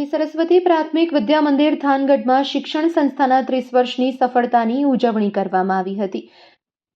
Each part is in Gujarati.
શ્રી સરસ્વતી પ્રાથમિક વિદ્યા મંદિર થાનગઢમાં શિક્ષણ સંસ્થાના 30 વર્ષની સફળતાની ઉજવણી કરવામાં આવી હતી.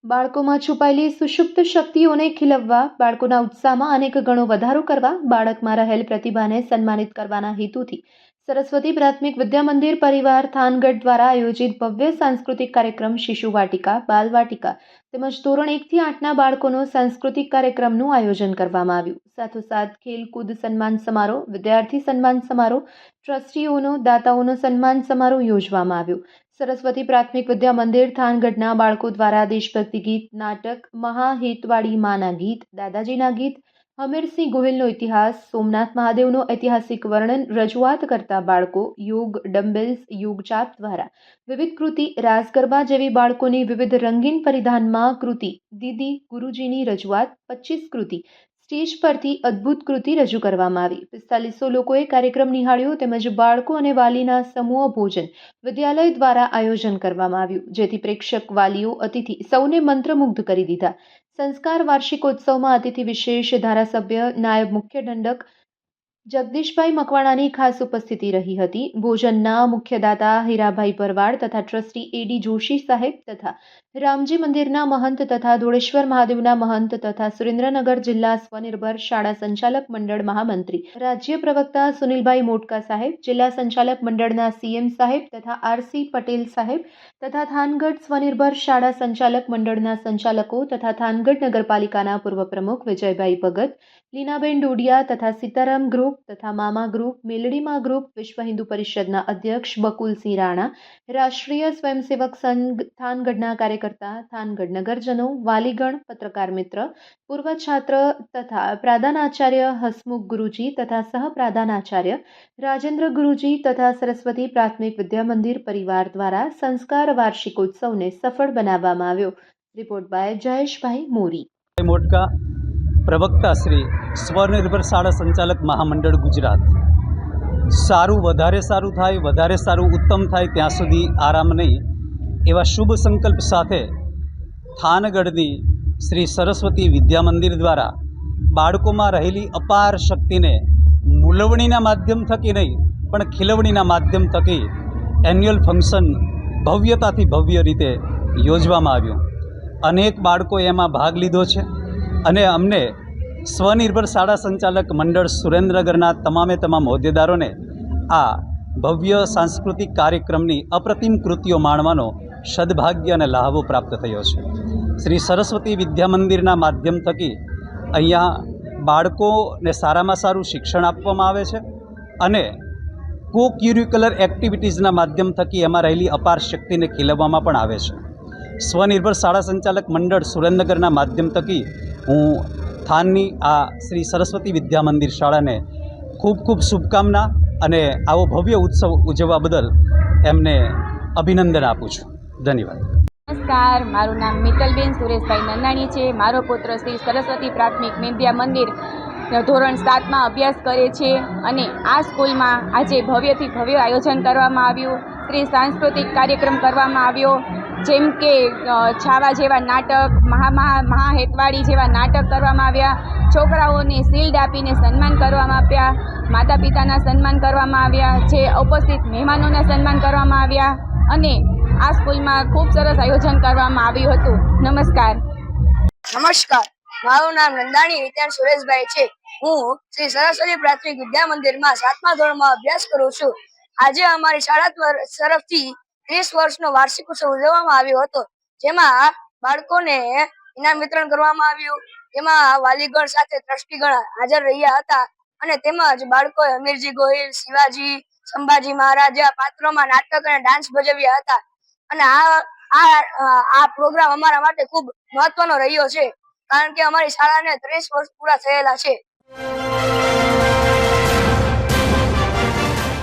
બાળકોમાં છુપાયેલી સુષુપ્ત શક્તિઓને ખીલવવા, બાળકોના ઉત્સાહમાં અનેક ગણો વધારો કરવા, બાળકમાં રહેલ પ્રતિભાને સન્માનિત કરવાના હેતુથી સરસ્વતી પ્રાથમિક વિદ્યા મંદિર પરિવાર થાનગઢ દ્વારા આયોજિત ભવ્ય સાંસ્કૃતિક કાર્યક્રમ શિશુ વાટિકા, બાલ વાટિકા તેમજ ધોરણ 1 થી 8ના બાળકોનો સાંસ્કૃતિક કાર્યક્રમનું આયોજન કરવામાં આવ્યું. સાથોસાથ ખેલકૂદ સન્માન સમારોહ, વિદ્યાર્થી સન્માન સમારોહ, ટ્રસ્ટીઓનો, દાતાઓનો સન્માન સમારોહ યોજવામાં આવ્યો. સરસ્વતી પ્રાથમિક વિદ્યા મંદિર થાનગઢના બાળકો દ્વારા દેશભક્તિ ગીત, નાટક, મહાહેતવાડી માના ગીત, દાદાજીના ગીત, હમીરસિંહ ગોહિલનો ઇતિહાસ, સોમનાથ મહાદેવનો ઐતિહાસિક વર્ણન રજૂઆત કરતા બાળકો, યોગ, ડમ્બેલ્સ, યોગ ચાપ દ્વારા વિવિધ કૃતિ, રાસ ગરબા જેવી બાળકોની વિવિધ રંગીન પરિધાનમાં કૃતિ, દીદી ગુરુજીની રજૂઆત, 25 કૃતિ, સ્ટેજ પરથી અદ્ભુત કૃતિ રજૂ કરવામાં આવી. 4500 લોકોએ કાર્યક્રમ નિહાળ્યો તેમજ બાળકો અને વાલીના સમૂહ ભોજન વિદ્યાલય દ્વારા આયોજન કરવામાં આવ્યું, જેથી પ્રેક્ષક, વાલીઓ, અતિથિ સૌને મંત્રમુગ્ધ કરી દીધા. સંસ્કાર વાર્ષિકોત્સવમાં અતિથિ વિશેષ ધારાસભ્ય નાયબ મુખ્ય દંડક જગદીશભાઈ મકવાણાની ખાસ ઉપસ્થિતિ રહી હતી. ભોજનના મુખ્યદાતા હીરાભાઈ ભરવાડ તથા ટ્રસ્ટી એડી જોશી સાહેબ તથા રામજી મંદિરના મહંત તથા ધોળેશ્વર મહાદેવના મહંત તથા સુરેન્દ્રનગર જિલ્લા સ્વનિર્ભર શાળા સંચાલક મંડળ મહામંત્રી, રાજ્ય પ્રવક્તા સુનિલભાઈ મોટકા સાહેબ, જિલ્લા સંચાલક મંડળના સીએમ સાહેબ તથા આરસી પટેલ સાહેબ તથા થાનગઢ સ્વનિર્ભર શાળા સંચાલક મંડળના સંચાલકો તથા થાનગઢ નગરપાલિકાના પૂર્વ પ્રમુખ વિજયભાઈ ભગત, લીનાબેન ડોડિયા તથા સીતારામ ગ્રુપ તથા મામા ગ્રુપ, મેલડીમાં ગ્રુપ, વિશ્વ હિન્દુ પરિષદના અધ્યક્ષ બકુલસિંહ રાણા, રાષ્ટ્રીય સ્વયંસેવક સંઘ થાનગઢના કાર્યકર્તા, થાનગઢ નગરજનો, વાલીગણ, પત્રકાર મિત્ર, પૂર્વ છાત્ર તથા પ્રધાનાચાર્ય હસમુખ ગુરુજી તથા સહપ્રધાનાચાર્ય રાજેન્દ્ર ગુરુજી તથા સરસ્વતી પ્રાથમિક વિદ્યા મંદિર પરિવાર દ્વારા સંસ્કાર વાર્ષિકોત્સવને સફળ બનાવવામાં આવ્યો. રિપોર્ટ બાય જયેશભાઈ મોરી. મોટકા, પ્રવક્તા શ્રી સ્વનિર્ભર શાળા સંચાલક મહામંડળ ગુજરાત. વધારે સારું થાય, વધારે સારું ઉત્તમ થાય ત્યાં સુધી આરામ નહીં એવા શુભ સંકલ્પ સાથે થાનગઢની શ્રી સરસ્વતી વિદ્યા મંદિર દ્વારા બાળકોમાં રહેલી અપાર શક્તિને મૂલવણીના માધ્યમ થકી નહીં પણ ખીલવણીના માધ્યમ થકી એન્યુઅલ ફંક્શન ભવ્યતાથી ભવ્ય રીતે યોજવામાં આવ્યું. અનેક બાળકોએ એમાં ભાગ લીધો છે અને અમને સ્વનિર્ભર શાળા સંચાલક મંડળ સુરેન્દ્રનગરના તમામ હોદ્દેદારોને આ ભવ્ય સાંસ્કૃતિક કાર્યક્રમની અપ્રતિમ કૃતિઓ માણવાનો સદભાગ્ય અને લાહવો પ્રાપ્ત થયો છે. શ્રી સરસ્વતી વિદ્યા મંદિરના માધ્યમ થકી અહીંયા બાળકોને સારામાં સારું શિક્ષણ આપવામાં આવે છે અને કો ક્યુરિક્યુલર એક્ટિવિટીઝના માધ્યમ થકી એમાં રહેલી અપાર શક્તિને ખીલવવામાં પણ આવે છે. સ્વનિર્ભર શાળા સંચાલક મંડળ સુરેન્દ્રનગરના માધ્યમ થકી હું થાનની આ શ્રી સરસ્વતી વિદ્યા મંદિર શાળાને ખૂબ ખૂબ શુભકામના અને આવો ભવ્ય ઉત્સવ ઉજવવા બદલ એમને અભિનંદન આપું છું. ધન્યવાદ. નમસ્કાર, મારું નામ મિત્તલબેન સુરેશભાઈ નંદાણી છે. મારો પુત્ર શ્રી સરસ્વતી પ્રાથમિક વિદ્યા મંદિર ધોરણ 7માં અભ્યાસ કરે છે અને આ સ્કૂલમાં આજે ભવ્યથી ભવ્ય આયોજન કરવામાં આવ્યું. શ્રી સાંસ્કૃતિક કાર્યક્રમ કરવામાં આવ્યો, જેમ કે છાવા જેવા નાટક, મહાહેતવાડી જેવા નાટક કરવામાં આવ્યા. છોકરાઓને શિલ્ડ આપીને સન્માન કરવામાં આવ્યા, માતા પિતાના સન્માન કરવામાં આવ્યા, જે ઉપસ્થિત મહેમાનોના સન્માન કરવામાં આવ્યા અને આ સ્કૂલમાં ખૂબ સરસ આયોજન કરવામાં આવ્યું હતું. નમસ્કાર. મારું નામ નંદાણી વિદ્યાન સુરેશભાઈ છે. હું શ્રી સરસ્વતી પ્રાથમિક વિદ્યા મંદિરમાં 7મા ધોરણમાં અભ્યાસ કરું છું. આજે અમારી શાળા તરફથી 30 વર્ષનો વાર્ષિક ઉત્સવ ઉજવવામાં આવ્યો હતો, જેમાં બાળકોને ઇનામ વિતરણ કરવામાં આવ્યું. તેમાં વાલીગણ સાથે ટ્રસ્ટીગણ હાજર રહ્યા હતા અને તેમજ બાળકોએ હમીરજી ગોહિલ, શિવાજી, સંભાજી મહારાજા પાત્રોમાં નાટક અને ડાન્સ ભજવ્યા હતા અને આ પ્રોગ્રામ અમારા માટે ખૂબ મહત્વનો રહ્યો છે, કારણ કે અમારી શાળાને 30 વર્ષ પૂરા થયેલા છે.